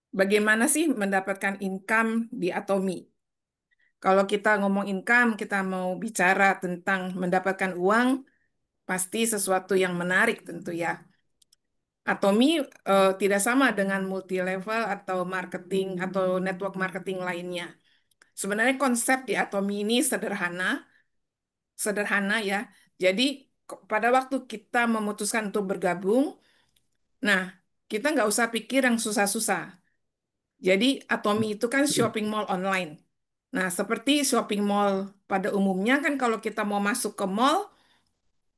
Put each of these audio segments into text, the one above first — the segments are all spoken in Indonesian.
Bagaimana sih mendapatkan income di Atomi? Kalau kita ngomong income, kita mau bicara tentang mendapatkan uang, pasti sesuatu yang menarik tentu ya. Atomi tidak sama dengan multi level atau marketing atau network marketing lainnya. Sebenarnya konsep di Atomi ini sederhana ya. Jadi pada waktu kita memutuskan untuk bergabung, nah kita nggak usah pikir yang susah-susah. Jadi Atomi itu kan shopping mall online. Nah, seperti shopping mall pada umumnya kan kalau kita mau masuk ke mall,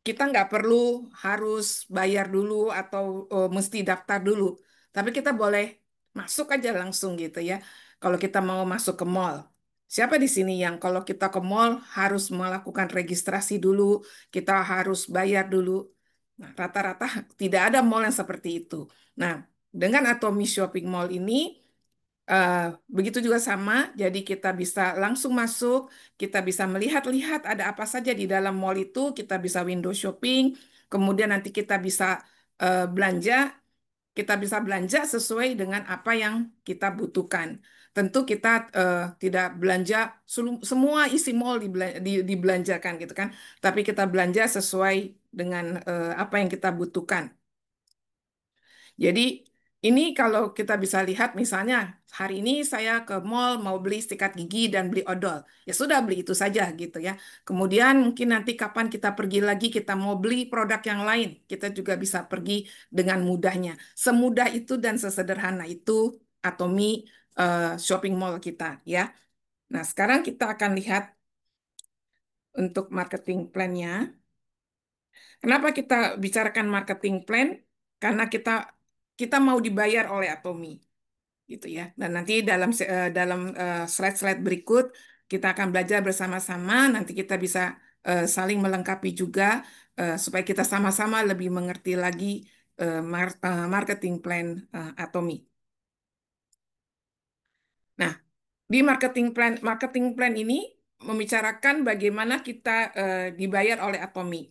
kita nggak perlu harus bayar dulu atau mesti daftar dulu. Tapi kita boleh masuk aja langsung gitu ya. Kalau kita mau masuk ke mall. Siapa di sini yang kalau kita ke mall harus melakukan registrasi dulu, kita harus bayar dulu. Nah, rata-rata tidak ada mall yang seperti itu. Nah, dengan Atomi Shopping Mall ini, Eh, begitu juga sama, jadi kita bisa langsung masuk, kita bisa melihat-lihat ada apa saja di dalam mall itu, kita bisa window shopping, kemudian nanti belanja, kita bisa belanja sesuai dengan apa yang kita butuhkan. Tentu kita tidak belanja semua isi mall dibelanjakan gitu kan, tapi kita belanja sesuai dengan apa yang kita butuhkan. Jadi ini kalau kita bisa lihat misalnya hari ini saya ke mall mau beli sikat gigi dan beli odol. Ya sudah beli itu saja gitu ya. Kemudian mungkin nanti kapan kita pergi lagi kita mau beli produk yang lain, kita juga bisa pergi dengan mudahnya. Semudah itu dan sesederhana itu Atomi shopping mall kita ya. Nah, sekarang kita akan lihat untuk marketing plan-nya. Kenapa kita bicarakan marketing plan? Karena kita mau dibayar oleh Atomi. Gitu ya. Dan nanti dalam slide-slide berikut kita akan belajar bersama-sama. Nanti kita bisa saling melengkapi juga supaya kita sama-sama lebih mengerti lagi marketing plan Atomi. Nah, di marketing plan ini membicarakan bagaimana kita dibayar oleh Atomi.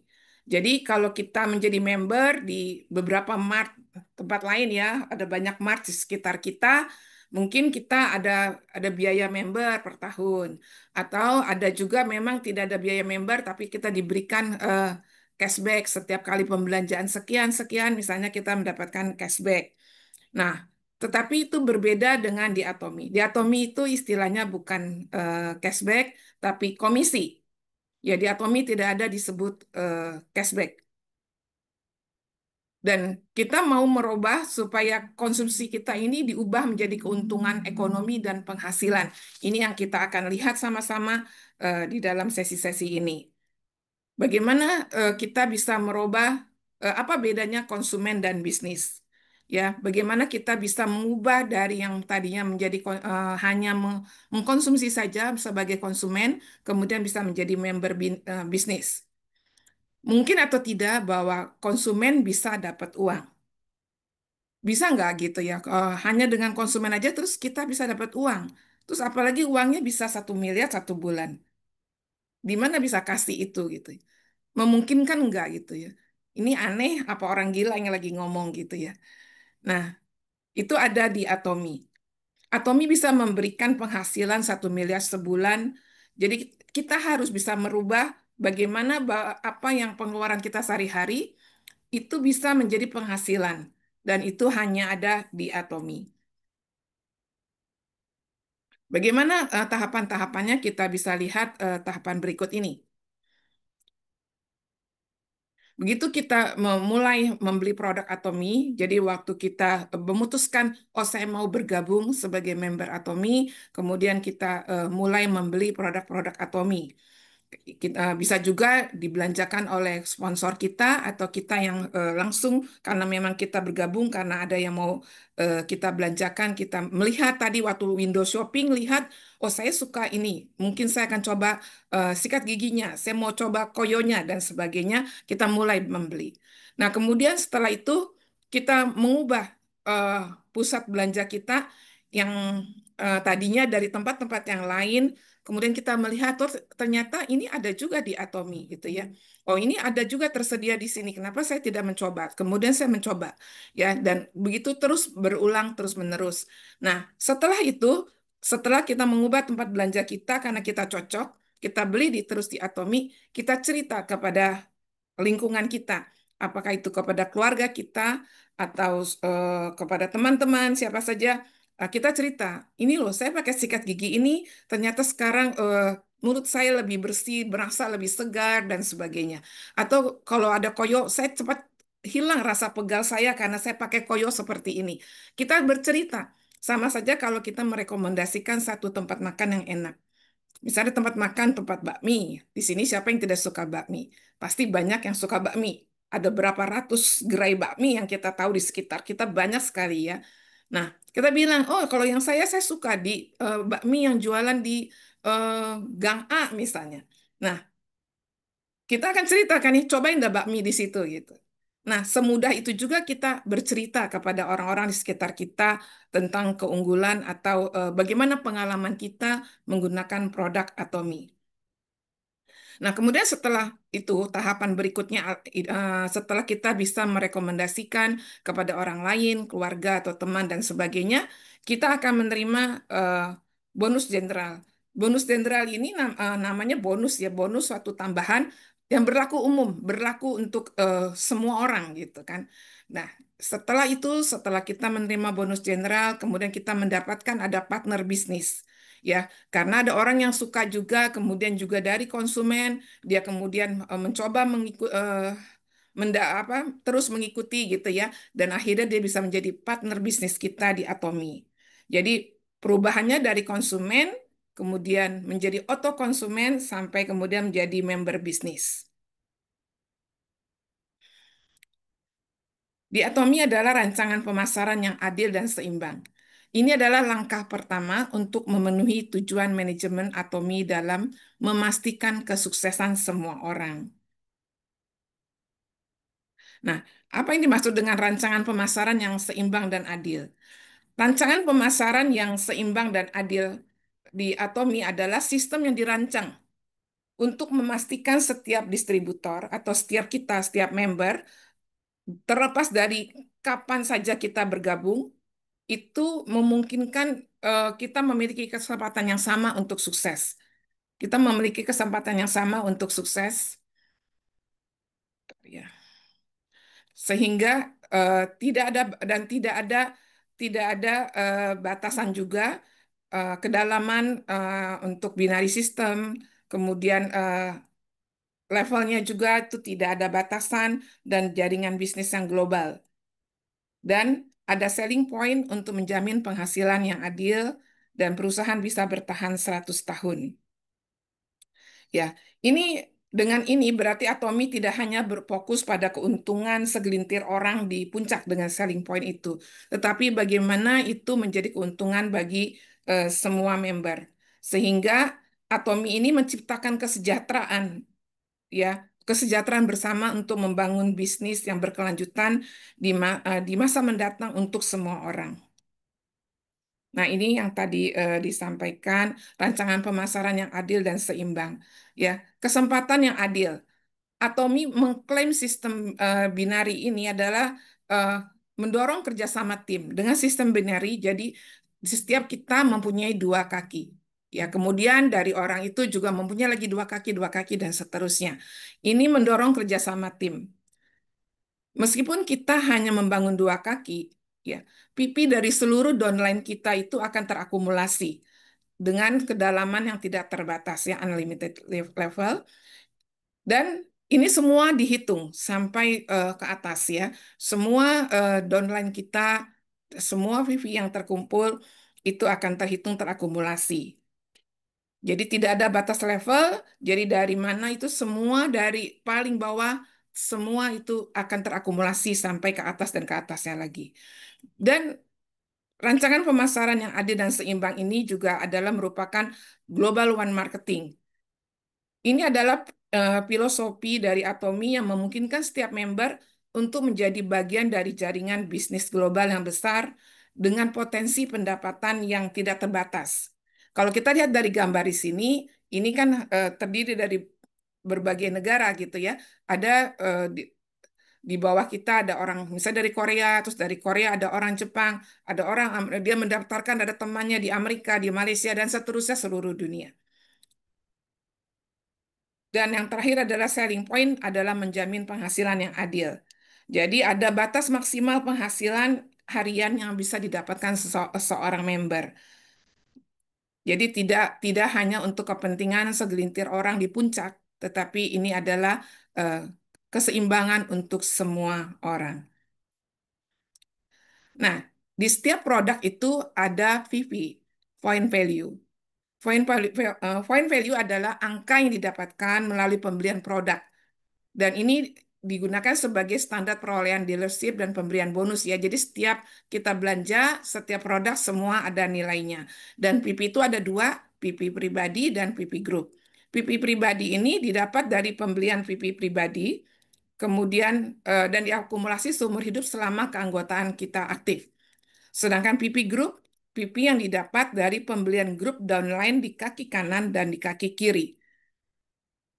Jadi kalau kita menjadi member di beberapa mart tempat lain ya, ada banyak mart di sekitar kita, mungkin kita ada biaya member per tahun, atau ada juga memang tidak ada biaya member tapi kita diberikan cashback setiap kali pembelanjaan sekian sekian, misalnya kita mendapatkan cashback. Nah, tetapi itu berbeda dengan di Atomi. Di Atomi itu istilahnya bukan cashback, tapi komisi. Ya, di Atomi tidak ada disebut cashback. Dan kita mau merubah supaya konsumsi kita ini diubah menjadi keuntungan ekonomi dan penghasilan. Ini yang kita akan lihat sama-sama di dalam sesi-sesi ini. Bagaimana kita bisa merubah apa bedanya konsumen dan bisnis? Ya, bagaimana kita bisa mengubah dari yang tadinya menjadi hanya mengkonsumsi saja sebagai konsumen, kemudian bisa menjadi member bisnis. Mungkin atau tidak bahwa konsumen bisa dapat uang. Bisa nggak gitu ya? Hanya dengan konsumen aja terus kita bisa dapat uang. Terus apalagi uangnya bisa 1 miliar 1 bulan. Di mana bisa kasih itu gitu? Memungkinkan nggak gitu ya? Ini aneh apa orang gila yang lagi ngomong gitu ya? Nah, itu ada di Atomi. Atomi bisa memberikan penghasilan 1 miliar sebulan. Jadi kita harus bisa merubah bagaimana apa yang pengeluaran kita sehari-hari itu bisa menjadi penghasilan. Dan itu hanya ada di Atomi. Bagaimana tahapan-tahapannya kita bisa lihat tahapan berikut ini. Begitu kita memulai membeli produk Atomi, jadi waktu kita memutuskan, oh saya mau bergabung sebagai member Atomi, kemudian kita mulai membeli produk-produk Atomi. Kita bisa juga dibelanjakan oleh sponsor kita atau kita yang langsung karena memang kita bergabung karena ada yang mau kita belanjakan, kita melihat tadi waktu window shopping lihat oh saya suka ini, mungkin saya akan coba sikat giginya, saya mau coba koyonya dan sebagainya, kita mulai membeli. Nah, kemudian setelah itu kita mengubah eh, pusat belanja kita yang tadinya dari tempat-tempat yang lain, kemudian kita melihat oh, ternyata ini ada juga di Atomi gitu ya. Oh, ini ada juga tersedia di sini. Kenapa saya tidak mencoba? Kemudian saya mencoba ya, dan begitu terus berulang terus menerus. Nah, setelah itu, setelah kita mengubah tempat belanja kita karena kita cocok, kita beli terus di Atomi, kita cerita kepada lingkungan kita, apakah itu kepada keluarga kita atau kepada teman-teman siapa saja. Kita cerita, ini loh saya pakai sikat gigi ini, ternyata sekarang mulut saya lebih bersih, berasa lebih segar dan sebagainya. Atau kalau ada koyo, saya cepat hilang rasa pegal saya karena saya pakai koyo seperti ini. Kita bercerita, sama saja kalau kita merekomendasikan satu tempat makan yang enak. Misalnya tempat makan, tempat bakmi. Di sini siapa yang tidak suka bakmi? Pasti banyak yang suka bakmi. Ada berapa ratus gerai bakmi yang kita tahu di sekitar kita, banyak sekali ya. Nah, kita bilang, oh kalau yang saya suka di bakmi yang jualan di eh, Gang A misalnya. Nah, kita akan ceritakan nih, cobain dah bakmi di situ gitu. Nah, semudah itu juga kita bercerita kepada orang-orang di sekitar kita tentang keunggulan atau bagaimana pengalaman kita menggunakan produk Atomi. Nah, kemudian setelah itu, tahapan berikutnya, setelah kita bisa merekomendasikan kepada orang lain, keluarga atau teman dan sebagainya, kita akan menerima bonus jenderal. Bonus jenderal ini namanya bonus ya, bonus suatu tambahan yang berlaku umum, berlaku untuk semua orang gitu kan. Nah, setelah itu, setelah kita menerima bonus jenderal, kemudian kita mendapatkan ada partner bisnis. Ya, karena ada orang yang suka juga, kemudian juga dari konsumen, dia kemudian mencoba terus mengikuti gitu ya, dan akhirnya dia bisa menjadi partner bisnis kita di Atomi. Jadi perubahannya dari konsumen, kemudian menjadi auto konsumen, sampai kemudian menjadi member bisnis. Di Atomi adalah rancangan pemasaran yang adil dan seimbang. Ini adalah langkah pertama untuk memenuhi tujuan manajemen Atomi dalam memastikan kesuksesan semua orang. Nah, apa yang dimaksud dengan rancangan pemasaran yang seimbang dan adil? Rancangan pemasaran yang seimbang dan adil di Atomi adalah sistem yang dirancang untuk memastikan setiap distributor atau setiap kita, setiap member, terlepas dari kapan saja kita bergabung, itu memungkinkan kita memiliki kesempatan yang sama untuk sukses. Kita memiliki kesempatan yang sama untuk sukses, ya. Sehingga tidak ada dan tidak ada batasan juga kedalaman untuk binary system, kemudian levelnya juga itu tidak ada batasan dan jaringan bisnis yang global. Dan ada selling point untuk menjamin penghasilan yang adil dan perusahaan bisa bertahan 100 tahun. Ya, ini dengan ini berarti Atomi tidak hanya berfokus pada keuntungan segelintir orang di puncak dengan selling point itu, tetapi bagaimana itu menjadi keuntungan bagi semua member. Sehingga Atomi ini menciptakan kesejahteraan, ya, kesejahteraan bersama untuk membangun bisnis yang berkelanjutan di masa mendatang untuk semua orang. Nah, ini yang tadi disampaikan, rancangan pemasaran yang adil dan seimbang. Ya, kesempatan yang adil. Atomi mengklaim sistem binari ini adalah eh, mendorong kerjasama tim. Dengan sistem binari, jadi setiap kita mempunyai dua kaki. Ya, kemudian dari orang itu juga mempunyai lagi dua kaki, dan seterusnya. Ini mendorong kerjasama tim. Meskipun kita hanya membangun dua kaki, ya, pipi dari seluruh downline kita itu akan terakumulasi dengan kedalaman yang tidak terbatas, ya, unlimited level, dan ini semua dihitung sampai ke atas ya. Semua downline kita, semua VV yang terkumpul itu akan terhitung terakumulasi. Jadi tidak ada batas level, jadi dari mana itu semua dari paling bawah semua itu akan terakumulasi sampai ke atas dan ke atasnya lagi. Dan rancangan pemasaran yang adil dan seimbang ini juga adalah merupakan global one marketing. Ini adalah filosofi dari Atomi yang memungkinkan setiap member untuk menjadi bagian dari jaringan bisnis global yang besar dengan potensi pendapatan yang tidak terbatas. Kalau kita lihat dari gambar di sini, ini kan terdiri dari berbagai negara gitu ya. Ada di bawah kita ada orang misalnya dari Korea, terus dari Korea ada orang Jepang, ada orang dia mendaftarkan ada temannya di Amerika, di Malaysia dan seterusnya seluruh dunia. Dan yang terakhir adalah selling point adalah menjamin penghasilan yang adil. Jadi ada batas maksimal penghasilan harian yang bisa didapatkan seorang member. Jadi tidak tidak hanya untuk kepentingan segelintir orang di puncak, tetapi ini adalah eh, keseimbangan untuk semua orang. Nah, di setiap produk itu ada VV, point value. Point value adalah angka yang didapatkan melalui pembelian produk. Dan ini digunakan sebagai standar perolehan dealership dan pemberian bonus ya. Jadi setiap kita belanja, setiap produk semua ada nilainya. Dan PP itu ada dua, PP pribadi dan PP group. PP pribadi ini didapat dari pembelian PP pribadi, kemudian dan diakumulasi seumur hidup selama keanggotaan kita aktif. Sedangkan PP group, PP yang didapat dari pembelian grup downline di kaki kanan dan di kaki kiri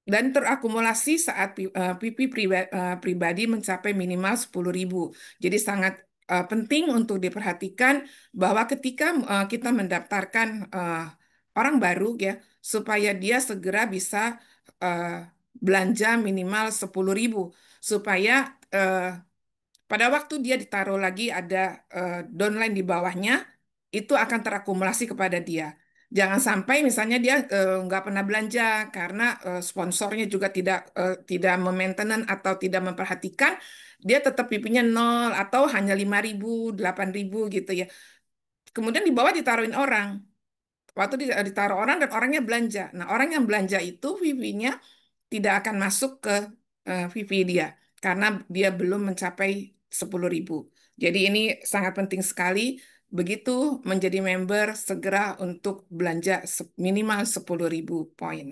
dan terakumulasi saat PP pribadi mencapai minimal 10.000. Jadi sangat penting untuk diperhatikan bahwa ketika kita mendaftarkan orang baru ya, supaya dia segera bisa eh, belanja minimal 10.000 supaya pada waktu dia ditaruh lagi ada downline di bawahnya, itu akan terakumulasi kepada dia. Jangan sampai misalnya dia nggak pernah belanja karena sponsornya juga tidak memaintenance atau tidak memperhatikan, dia tetap pipinya nol atau hanya 5.000, 8.000 gitu ya. Kemudian di bawah ditaruhin orang. Waktu ditaruh orang dan orangnya belanja. Nah, orang yang belanja itu VV-nya tidak akan masuk ke VV dia karena dia belum mencapai 10.000. Jadi ini sangat penting sekali. Begitu menjadi member, segera untuk belanja minimal 10.000 poin.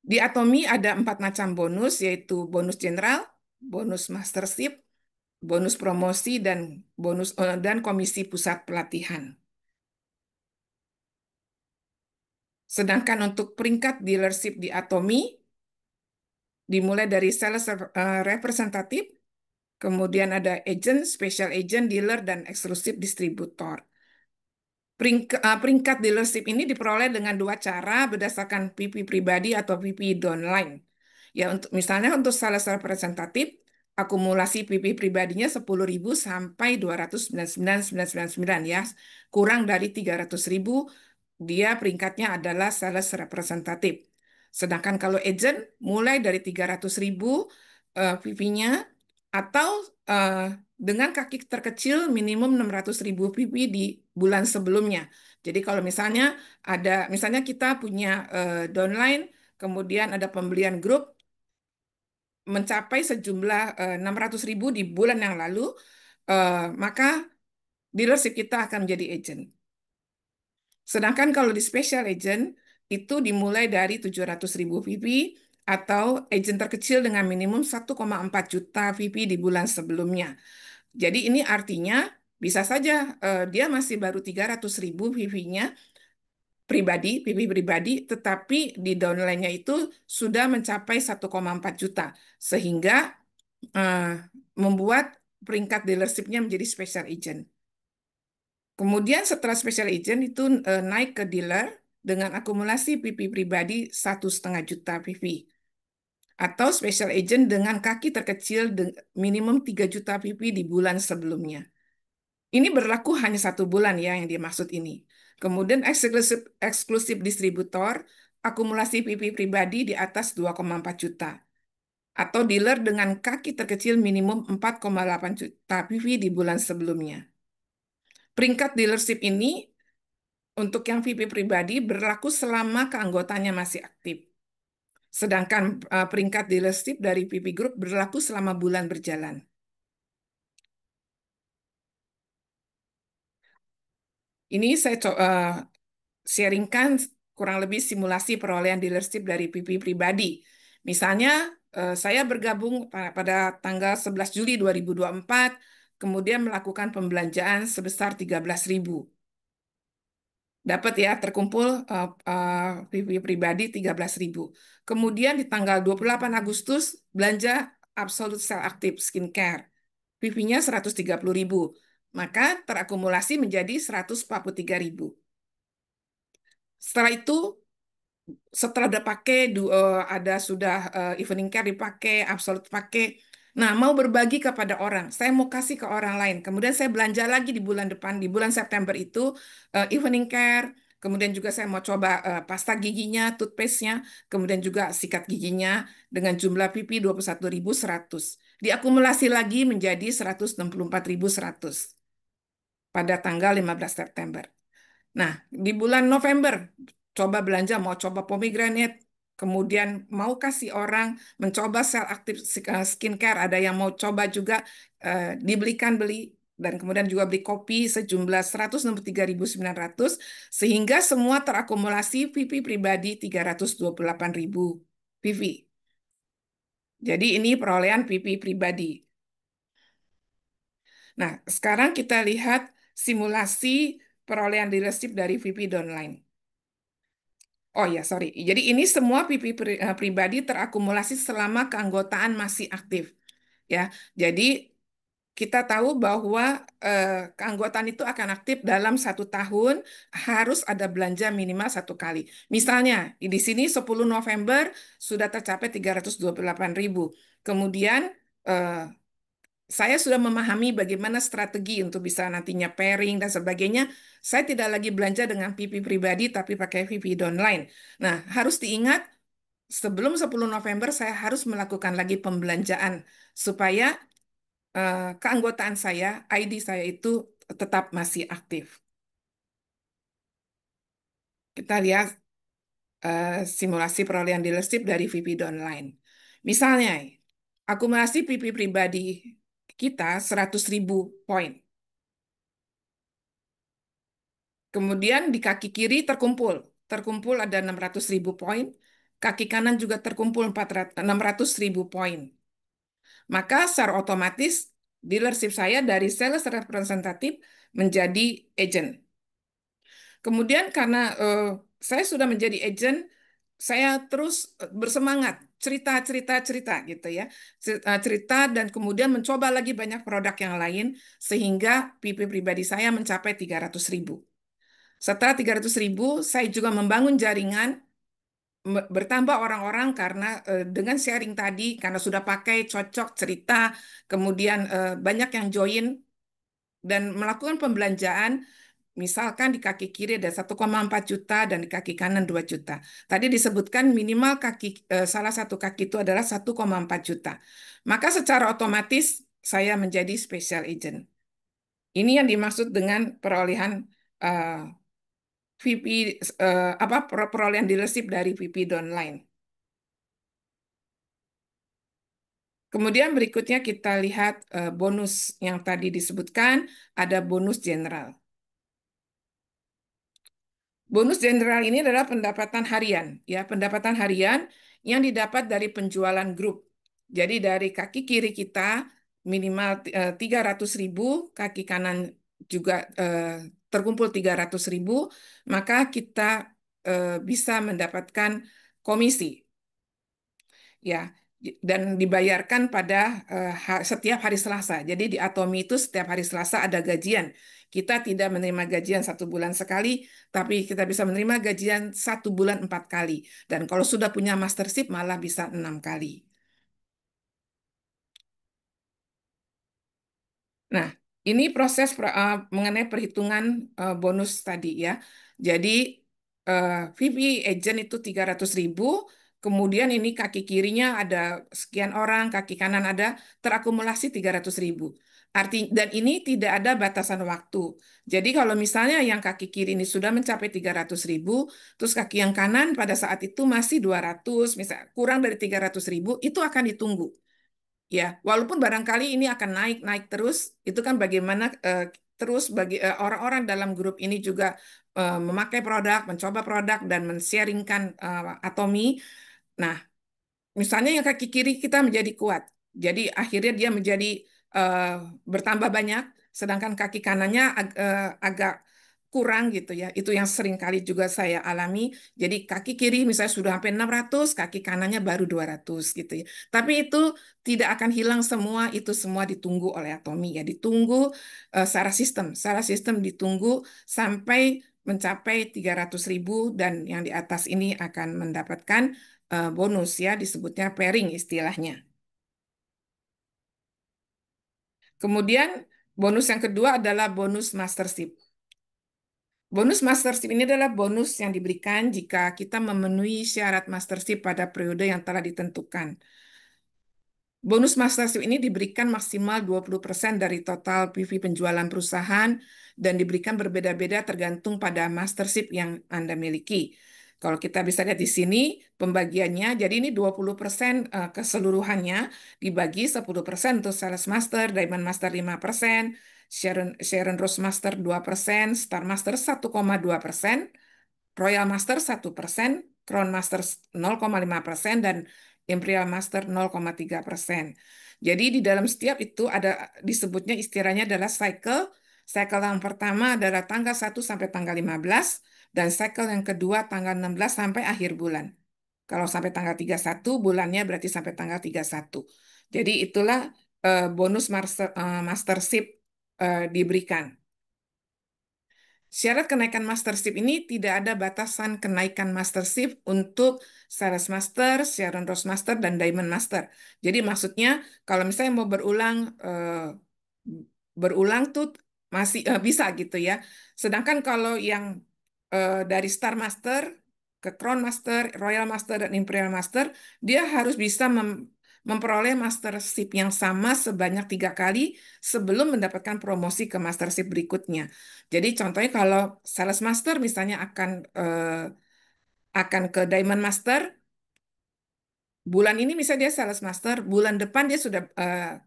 Di Atomi ada 4 macam bonus, yaitu bonus general, bonus mastership, bonus promosi, dan dan komisi pusat pelatihan. Sedangkan untuk peringkat dealership di Atomi, dimulai dari sales representatif, kemudian ada agent, special agent, dealer, dan eksklusif distributor. Peringkat dealership ini diperoleh dengan dua cara berdasarkan PP pribadi atau PP downline. Ya, untuk misalnya untuk sales representatif, akumulasi PP pribadinya 10.000 sampai 299.999 ya. Kurang dari 300.000, dia peringkatnya adalah sales representatif. Sedangkan kalau agent mulai dari 300.000 PP-nya atau eh, dengan kaki terkecil minimum 600.000 PP di bulan sebelumnya. Jadi kalau misalnya kita punya downline, kemudian ada pembelian grup mencapai sejumlah 600.000 di bulan yang lalu, maka dealership kita akan menjadi agent. Sedangkan kalau di special agent, itu dimulai dari 700.000 VP atau agent terkecil dengan minimum 1,4 juta VP di bulan sebelumnya. Jadi ini artinya bisa saja dia masih baru 300.000 VP-nya pribadi, PP pribadi, tetapi di downline-nya itu sudah mencapai 1,4 juta. Sehingga eh, membuat peringkat dealership-nya menjadi special agent. Kemudian setelah special agent itu naik ke dealer dengan akumulasi PP pribadi 1,5 juta PP. Atau special agent dengan kaki terkecil minimum 3 juta PP di bulan sebelumnya. Ini berlaku hanya 1 bulan ya yang dimaksud ini. Kemudian eksklusif distributor, akumulasi PP pribadi di atas 2,4 juta. Atau dealer dengan kaki terkecil minimum 4,8 juta PV di bulan sebelumnya. Peringkat dealership ini untuk yang VP pribadi berlaku selama keanggotaannya masih aktif. Sedangkan peringkat dealership dari VP Group berlaku selama bulan berjalan. Ini saya sharingkan kurang lebih simulasi perolehan dealership dari PP pribadi. Misalnya saya bergabung pada tanggal 11 Juli 2024, kemudian melakukan pembelanjaan sebesar 13.000. Dapat ya, terkumpul VP pribadi 13.000. Kemudian di tanggal 28 Agustus, belanja Absolute Cell Active Skincare. VP-nya 130.000. Maka terakumulasi menjadi 143.000. Setelah itu, setelah udah pakai, ada sudah evening care dipakai, Absolute pakai. Nah, mau berbagi kepada orang. Saya mau kasih ke orang lain. Kemudian saya belanja lagi di bulan depan, di bulan September itu, evening care. Kemudian juga saya mau coba pasta giginya, toothpaste-nya, kemudian juga sikat giginya dengan jumlah PP 21.100. Diakumulasi lagi menjadi 164.100 pada tanggal 15 September. Nah, di bulan November, coba belanja, mau coba pomegranate, kemudian mau kasih orang mencoba sel aktif skincare, ada yang mau coba juga dibelikan beli, dan kemudian juga beli kopi sejumlah 163.900, sehingga semua terakumulasi VP pribadi 328.000 VV. Jadi ini perolehan VP pribadi. Nah, sekarang kita lihat simulasi perolehan dealership dari VP Downline. Oh ya, sorry. Jadi ini semua PP pribadi terakumulasi selama keanggotaan masih aktif. Ya, jadi kita tahu bahwa keanggotaan itu akan aktif dalam 1 tahun, harus ada belanja minimal 1 kali. Misalnya, di sini 10 November sudah tercapai 328.000. Kemudian eh, saya sudah memahami bagaimana strategi untuk bisa nantinya pairing dan sebagainya. Saya tidak lagi belanja dengan PP pribadi, tapi pakai PP online. Nah, harus diingat, sebelum 10 November saya harus melakukan lagi pembelanjaan supaya keanggotaan saya, ID saya itu tetap masih aktif. Kita lihat simulasi perolehan dealership dari VP online. Misalnya, akumulasi PP pribadi kita 100.000 poin. Kemudian di kaki kiri terkumpul. Terkumpul ada 600.000 poin. Kaki kanan juga terkumpul 600.000 poin. Maka secara otomatis dealership saya dari sales representative menjadi agent. Kemudian karena saya sudah menjadi agent, saya terus bersemangat cerita gitu ya. Cerita dan kemudian mencoba lagi banyak produk yang lain sehingga PP pribadi saya mencapai 300.000. Setelah 300.000, saya juga membangun jaringan, bertambah orang-orang karena dengan sharing tadi, karena sudah pakai, cocok, cerita, kemudian banyak yang join dan melakukan pembelanjaan, misalkan di kaki kiri ada 1,4 juta dan di kaki kanan 2 juta. Tadi disebutkan minimal salah satu kaki itu adalah 1,4 juta. Maka secara otomatis saya menjadi special agent. Ini yang dimaksud dengan perolehan eh, VP apa perolehan dealership dari VP Downline. Kemudian berikutnya kita lihat bonus yang tadi disebutkan, ada bonus general. Bonus general ini adalah pendapatan harian, ya, pendapatan harian yang didapat dari penjualan grup. Jadi dari kaki kiri kita minimal 300.000, kaki kanan juga terkumpul 300.000, maka kita bisa mendapatkan komisi, ya, dan dibayarkan pada setiap hari Selasa. Jadi di Atomi itu setiap hari Selasa ada gajian. Kita tidak menerima gajian 1 bulan sekali, tapi kita bisa menerima gajian 1 bulan 4 kali. Dan kalau sudah punya mastership malah bisa 6 kali. Nah, ini proses mengenai perhitungan bonus tadi ya. Jadi VP agent itu 300.000, kemudian ini kaki kirinya ada sekian orang, kaki kanan ada terakumulasi 300.000. Dan ini tidak ada batasan waktu. Jadi kalau misalnya yang kaki kiri ini sudah mencapai 300.000, terus kaki yang kanan pada saat itu masih 200, misal kurang dari 300.000, itu akan ditunggu. Ya, walaupun barangkali ini akan naik terus, itu kan bagaimana terus bagi orang-orang dalam grup ini juga memakai produk, mencoba produk dan men-sharingkan Atomi. Nah, misalnya yang kaki kiri kita menjadi kuat. Jadi akhirnya dia menjadi eh, bertambah banyak, sedangkan kaki kanannya agak kurang gitu ya. Itu yang sering kali juga saya alami. Jadi kaki kiri misalnya sudah sampai 600, kaki kanannya baru 200 gitu ya. Tapi itu tidak akan hilang semua, itu semua ditunggu oleh atomi ya. Ditunggu secara sistem. Secara sistem ditunggu sampai mencapai 300.000 dan yang di atas ini akan mendapatkan bonus ya, disebutnya pairing istilahnya. Kemudian bonus yang kedua adalah bonus mastership. Bonus mastership ini adalah bonus yang diberikan jika kita memenuhi syarat mastership pada periode yang telah ditentukan. Bonus mastership ini diberikan maksimal 20% dari total PV penjualan perusahaan dan diberikan berbeda-beda tergantung pada mastership yang Anda miliki. Kalau kita bisa lihat di sini pembagiannya, jadi ini 20% keseluruhannya dibagi 10% untuk Sales Master, Diamond Master 5%, Sharon Rose Master 2%, Star Master 1,2%, Royal Master 1%, Crown Master 0,5%, dan Imperial Master 0,3%. Jadi di dalam setiap itu ada disebutnya istilahnya adalah cycle. Cycle yang pertama adalah tanggal 1 sampai tanggal 15 dan cycle yang kedua tanggal 16 sampai akhir bulan. Kalau sampai tanggal 31 bulannya berarti sampai tanggal 31. Jadi itulah bonus mastership diberikan. Syarat kenaikan mastership ini tidak ada batasan kenaikan mastership untuk Sales Master, Sharon Rose Master, dan Diamond Master. Jadi maksudnya kalau misalnya mau berulang tuh masih bisa gitu ya. Sedangkan kalau yang dari Star Master ke Crown Master, Royal Master, dan Imperial Master, dia harus bisa memperoleh mastership yang sama sebanyak 3 kali sebelum mendapatkan promosi ke mastership berikutnya. Jadi contohnya kalau Sales Master misalnya akan ke Diamond Master, bulan ini misalnya dia sales master, bulan depan dia sudah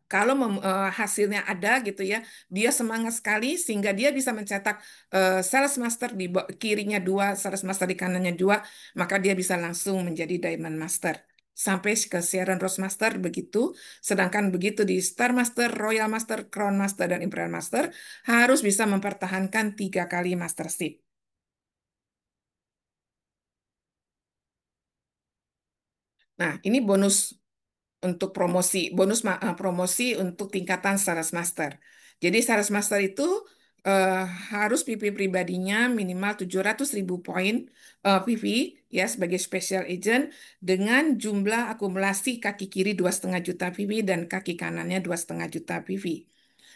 kalau hasilnya ada gitu ya, dia semangat sekali sehingga dia bisa mencetak sales master di kirinya dua, sales master di kanannya dua, maka dia bisa langsung menjadi diamond master. Sampai ke Sharon Rose Master begitu, sedangkan begitu di Star Master, Royal Master, Crown Master, dan Imperial Master harus bisa mempertahankan 3 kali mastership. Nah, ini bonus untuk promosi, promosi untuk tingkatan Sales Master. Jadi Sales Master itu eh, harus PV pribadinya minimal 700.000 poin PV ya sebagai special agent dengan jumlah akumulasi kaki kiri 2,5 juta PV dan kaki kanannya 2,5 juta PV.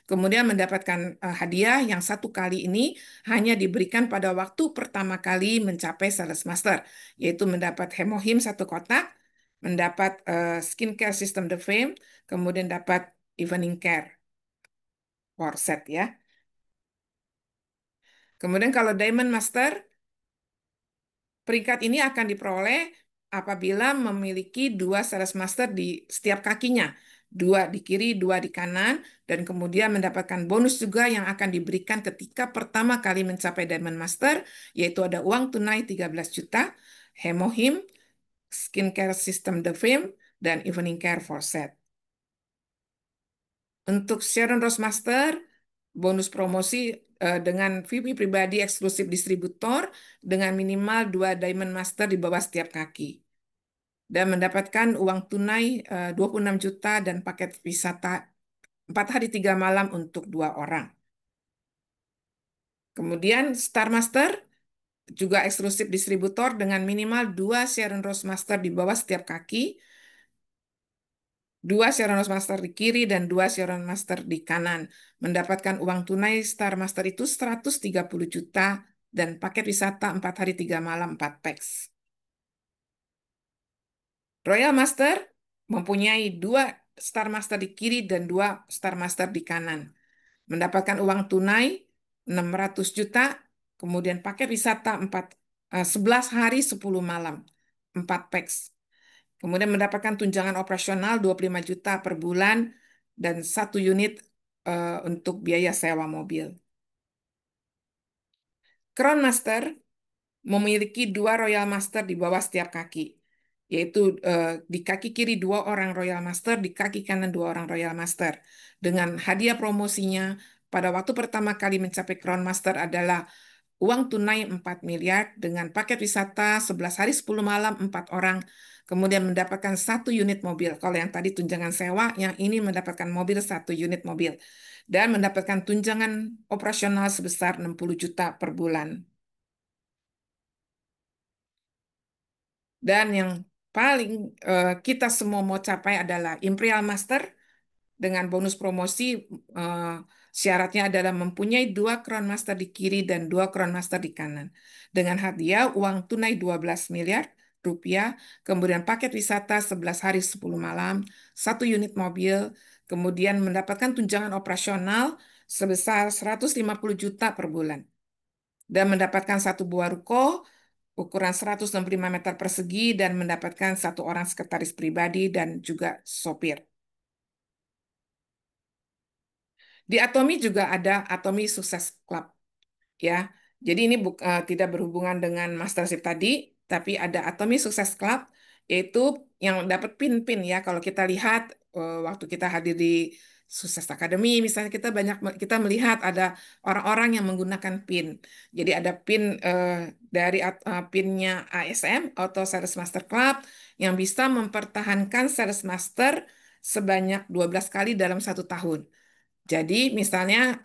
Kemudian mendapatkan hadiah yang 1 kali ini hanya diberikan pada waktu pertama kali mencapai Sales Master, yaitu mendapat hemohim 1 kotak, mendapat skincare system The Fame, kemudian dapat evening care corset ya. Kemudian kalau Diamond Master, peringkat ini akan diperoleh apabila memiliki 2 Sales Master di setiap kakinya. 2 di kiri, 2 di kanan, dan kemudian mendapatkan bonus juga yang akan diberikan ketika pertama kali mencapai Diamond Master, yaitu ada uang tunai 13 juta, hemohim, skincare system The Fame, dan evening care for set. Untuk Sharon Rose Master, bonus promosi dengan VP pribadi eksklusif distributor dengan minimal 2 Diamond Master di bawah setiap kaki. Dan mendapatkan uang tunai 26 juta dan paket wisata 4 hari 3 malam untuk 2 orang. Kemudian Star Master juga eksklusif distributor dengan minimal 2 Sharon Rose Master di bawah setiap kaki, 2 Sharon Master di kiri dan 2 Sharon Master di kanan. Mendapatkan uang tunai Star Master itu 130 juta dan paket wisata 4 hari 3 malam 4 packs. Royal Master mempunyai 2 Star Master di kiri dan 2 Star Master di kanan. Mendapatkan uang tunai 600 juta, kemudian paket wisata 11 hari 10 malam 4 packs. Kemudian mendapatkan tunjangan operasional 25 juta per bulan dan 1 unit untuk biaya sewa mobil. Crown Master memiliki 2 Royal Master di bawah setiap kaki. yaitu di kaki kiri dua orang Royal Master, di kaki kanan dua orang Royal Master. Dengan hadiah promosinya pada waktu pertama kali mencapai Crown Master adalah uang tunai 4 miliar dengan paket wisata 11 hari 10 malam 4 orang, kemudian mendapatkan satu unit mobil. Kalau yang tadi tunjangan sewa, yang ini mendapatkan mobil satu unit mobil. Dan mendapatkan tunjangan operasional sebesar 60 juta per bulan. Dan yang paling kita semua mau capai adalah Imperial Master dengan bonus promosi, eh, syaratnya adalah mempunyai dua Crown Master di kiri dan dua Crown Master di kanan. Dengan hadiah uang tunai 12 miliar rupiah, kemudian paket wisata 11 hari 10 malam, satu unit mobil, kemudian mendapatkan tunjangan operasional sebesar 150 juta per bulan. Dan mendapatkan satu buah ruko ukuran 165 meter persegi dan mendapatkan satu orang sekretaris pribadi dan juga sopir. Di Atomi juga ada Atomi Sukses Club, ya. Jadi ini tidak berhubungan dengan mastership tadi, tapi ada Atomi Sukses Club, yaitu yang dapat pin-pin ya. Kalau kita lihat waktu kita hadir di Sukses Academy, misalnya kita melihat ada orang-orang yang menggunakan pin. Jadi ada pin dari pinnya ASM Auto Sales Master Club yang bisa mempertahankan Sales Master sebanyak 12 kali dalam satu tahun. Jadi misalnya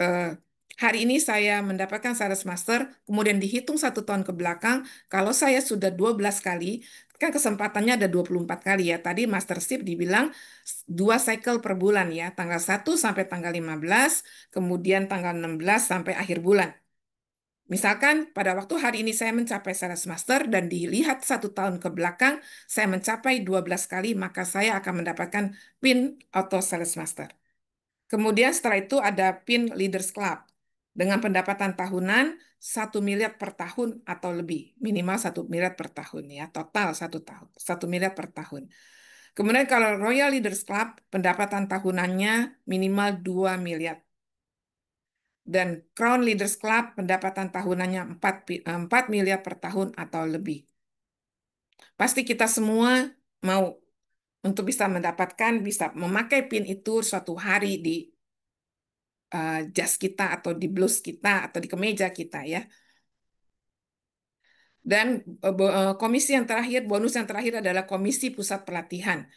hari ini saya mendapatkan Sales Master, kemudian dihitung satu tahun ke belakang, kalau saya sudah 12 kali, kan kesempatannya ada 24 kali ya. Tadi Mastership dibilang dua cycle per bulan ya, tanggal 1 sampai tanggal 15, kemudian tanggal 16 sampai akhir bulan. Misalkan pada waktu hari ini saya mencapai Sales Master dan dilihat satu tahun ke belakang, saya mencapai 12 kali, maka saya akan mendapatkan PIN Auto Sales Master. Kemudian setelah itu ada PIN Leaders Club dengan pendapatan tahunan 1 miliar per tahun atau lebih, minimal 1 miliar per tahun ya, total 1 tahun 1 miliar per tahun. Kemudian kalau Royal Leaders Club pendapatan tahunannya minimal 2 miliar dan Crown Leaders Club pendapatan tahunannya 4 miliar per tahun atau lebih. Pasti kita semua mau untuk bisa mendapatkan, bisa memakai PIN itu suatu hari di jas kita atau di blus kita atau di kemeja kita ya. Dan komisi yang terakhir, bonus yang terakhir adalah komisi pusat pelatihan.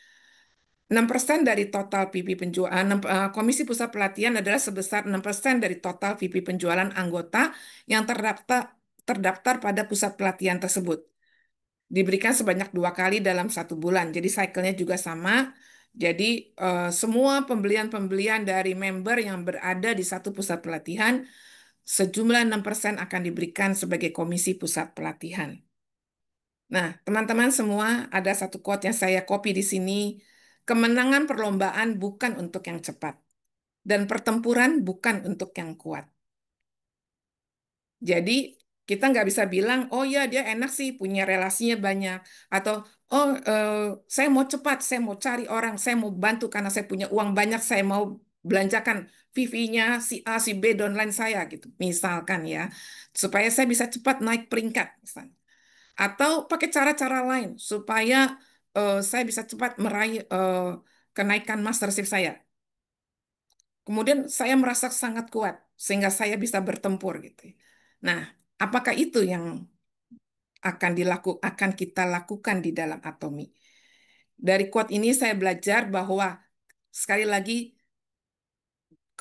6% dari total PP penjualan, komisi pusat pelatihan adalah sebesar 6% dari total PP penjualan anggota yang terdaftar pada pusat pelatihan tersebut. Diberikan sebanyak 2 kali dalam satu bulan. Jadi cycle-nya juga sama. Jadi semua pembelian-pembelian dari member yang berada di satu pusat pelatihan sejumlah 6% akan diberikan sebagai komisi pusat pelatihan. Nah, teman-teman semua, ada satu quote yang saya copy di sini. Kemenangan perlombaan bukan untuk yang cepat, dan pertempuran bukan untuk yang kuat. Jadi, kita nggak bisa bilang, oh ya dia enak sih, punya relasinya banyak. Atau, oh saya mau cepat, saya mau cari orang, saya mau bantu karena saya punya uang banyak, saya mau belanjakan VV-nya si A, si B, downline saya gitu. Misalkan ya, supaya saya bisa cepat naik peringkat. Misalnya. Atau pakai cara-cara lain, supaya saya bisa cepat meraih kenaikan mastership saya. Kemudian saya merasa sangat kuat, sehingga saya bisa bertempur gitu. Nah, apakah itu yang akan kita lakukan di dalam Atomi? Dari quote ini saya belajar bahwa sekali lagi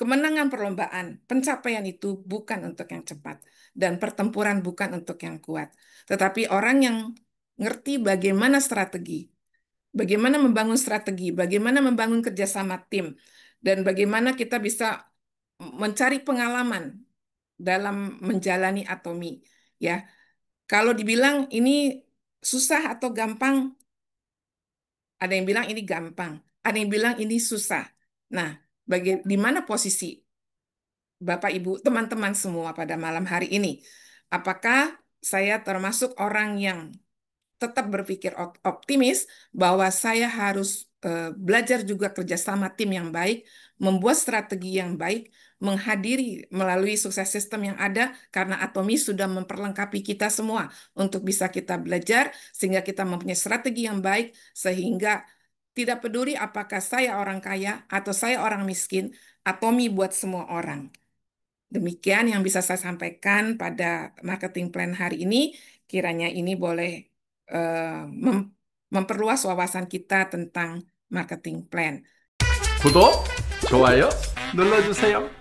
kemenangan perlombaan, pencapaian itu bukan untuk yang cepat dan pertempuran bukan untuk yang kuat, tetapi orang yang ngerti bagaimana strategi, bagaimana membangun strategi, bagaimana membangun kerjasama tim, dan bagaimana kita bisa mencari pengalaman dalam menjalani Atomi. Ya, kalau dibilang ini susah atau gampang, ada yang bilang ini gampang, ada yang bilang ini susah. Nah, di mana posisi Bapak, Ibu, teman-teman semua pada malam hari ini? Apakah saya termasuk orang yang tetap berpikir optimis bahwa saya harus belajar juga kerjasama tim yang baik, membuat strategi yang baik, menghadiri melalui sukses system yang ada karena Atomi sudah memperlengkapi kita semua untuk bisa kita belajar sehingga kita mempunyai strategi yang baik sehingga tidak peduli apakah saya orang kaya atau saya orang miskin, Atomi buat semua orang. Demikian yang bisa saya sampaikan pada marketing plan hari ini. Kiranya ini boleh memperluas wawasan kita tentang marketing plan. 구독, 좋아요 눌러주세요.